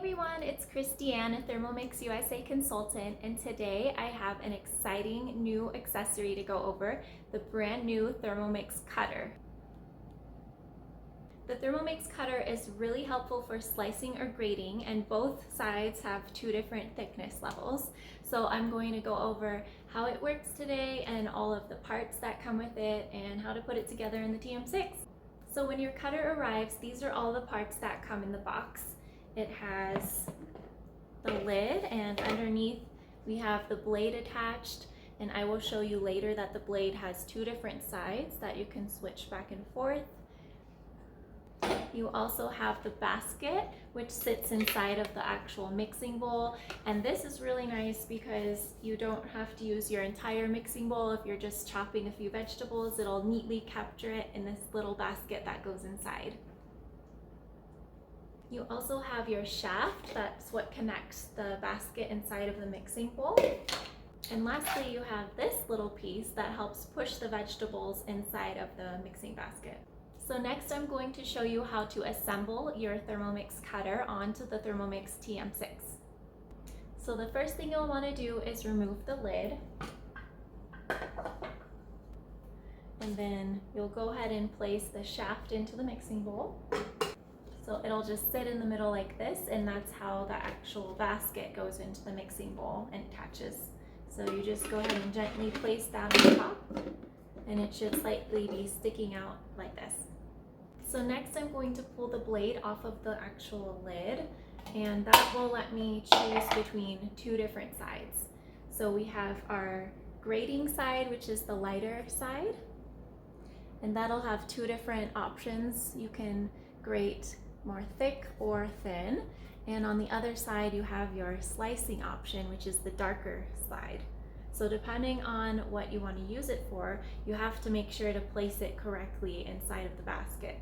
everyone, it's Kristianne, Thermomix USA Consultant, and today I have an exciting new accessory to go over, the brand new Thermomix Cutter. The Thermomix Cutter is really helpful for slicing or grating, and both sides have two different thickness levels. So I'm going to go over how it works today and all of the parts that come with it and how to put it together in the TM6. So when your cutter arrives, these are all the parts that come in the box. It has the lid, and underneath we have the blade attached, and I will show you later that the blade has two different sides that you can switch back and forth. You also have the basket, which sits inside of the actual mixing bowl, and this is really nice because you don't have to use your entire mixing bowl. If you're just chopping a few vegetables, it'll neatly capture it in this little basket that goes inside. You also have your shaft, that's what connects the basket inside of the mixing bowl. And lastly, you have this little piece that helps push the vegetables inside of the mixing basket. So next I'm going to show you how to assemble your Thermomix Cutter onto the Thermomix TM6. So the first thing you'll want to do is remove the lid. And then you'll go ahead and place the shaft into the mixing bowl. So it'll just sit in the middle like this, and that's how the actual basket goes into the mixing bowl and attaches. So you just go ahead and gently place that on top, and it should slightly be sticking out like this. So next I'm going to pull the blade off of the actual lid, and that will let me choose between two different sides. So we have our grating side, which is the lighter side, and that'll have two different options. You can grate more thick or thin, and on the other side you have your slicing option, which is the darker side. So depending on what you want to use it for, you have to make sure to place it correctly inside of the basket.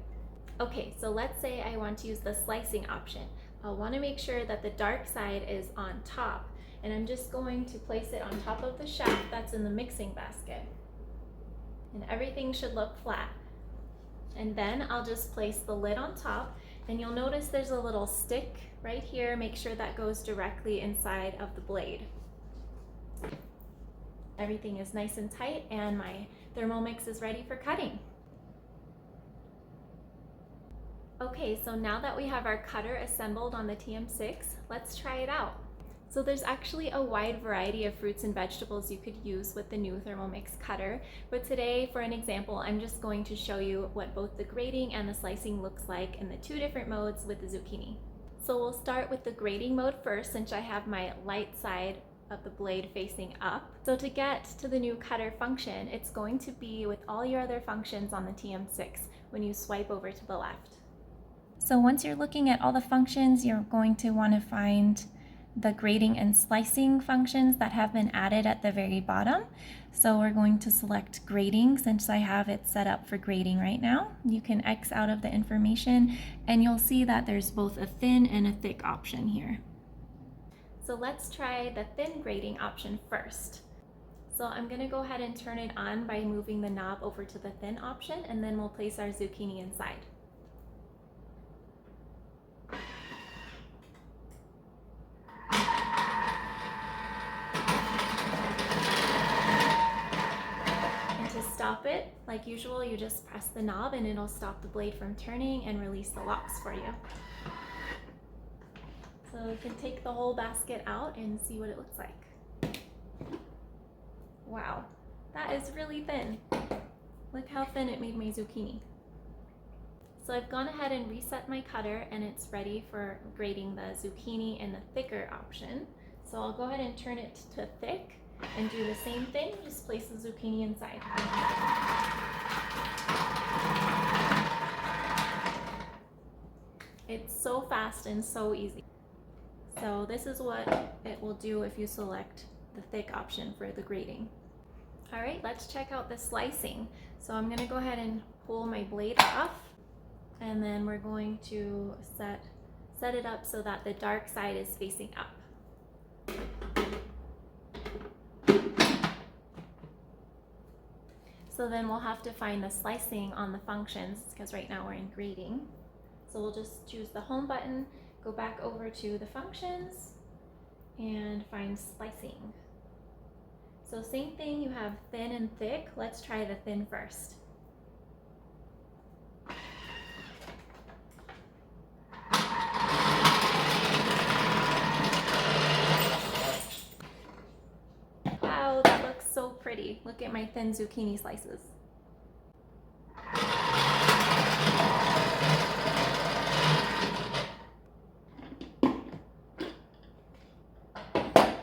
Okay, so let's say I want to use the slicing option. I'll want to make sure that the dark side is on top, and I'm just going to place it on top of the shaft that's in the mixing basket, and everything should look flat. And then I'll just place the lid on top, and you'll notice there's a little stick right here. Make sure that goes directly inside of the blade. Everything is nice and tight, and my Thermomix is ready for cutting. Okay, so now that we have our cutter assembled on the TM6, let's try it out. So there's actually a wide variety of fruits and vegetables you could use with the new Thermomix Cutter, but today, for an example, I'm just going to show you what both the grating and the slicing looks like in the two different modes with the zucchini. So we'll start with the grating mode first, since I have my light side of the blade facing up. So to get to the new cutter function, it's going to be with all your other functions on the TM6 when you swipe over to the left. So once you're looking at all the functions, you're going to want to find the grating and slicing functions that have been added at the very bottom. So we're going to select grating since I have it set up for grating right now. You can X out of the information, and you'll see that there's both a thin and a thick option here. So let's try the thin grating option first. So I'm going to go ahead and turn it on by moving the knob over to the thin option, and then we'll place our zucchini inside. Stop it, like usual, you just press the knob and it'll stop the blade from turning and release the locks for you. So you can take the whole basket out and see what it looks like. Wow, that is really thin. Look how thin it made my zucchini. So I've gone ahead and reset my cutter, and it's ready for grating the zucchini in the thicker option. So I'll go ahead and turn it to thick and do the same thing, just place the zucchini inside. It's so fast and so easy. So this is what it will do if you select the thick option for the grating. All right, let's check out the slicing. So I'm gonna go ahead and pull my blade off, and then we're going to set it up so that the dark side is facing up. So then we'll have to find the slicing on the functions, because right now we're in grating. So we'll just choose the home button go back over to the functions and find slicing. So same thing, you have thin and thick. Let's try the thin first. Wow, that looks so pretty. Look at my thin zucchini slices.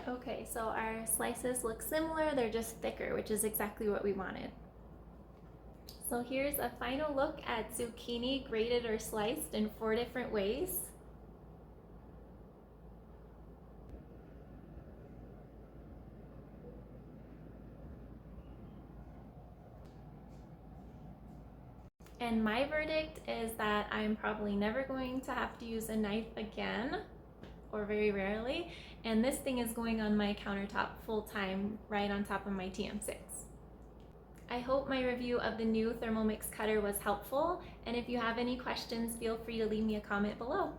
Okay, so our slices look similar, they're just thicker, which is exactly what we wanted. So here's a final look at zucchini grated or sliced in 4 different ways. And my verdict is that I'm probably never going to have to use a knife again, or very rarely, and this thing is going on my countertop full time right on top of my TM6. I hope my review of the new Thermomix cutter was helpful, and if you have any questions, feel free to leave me a comment below.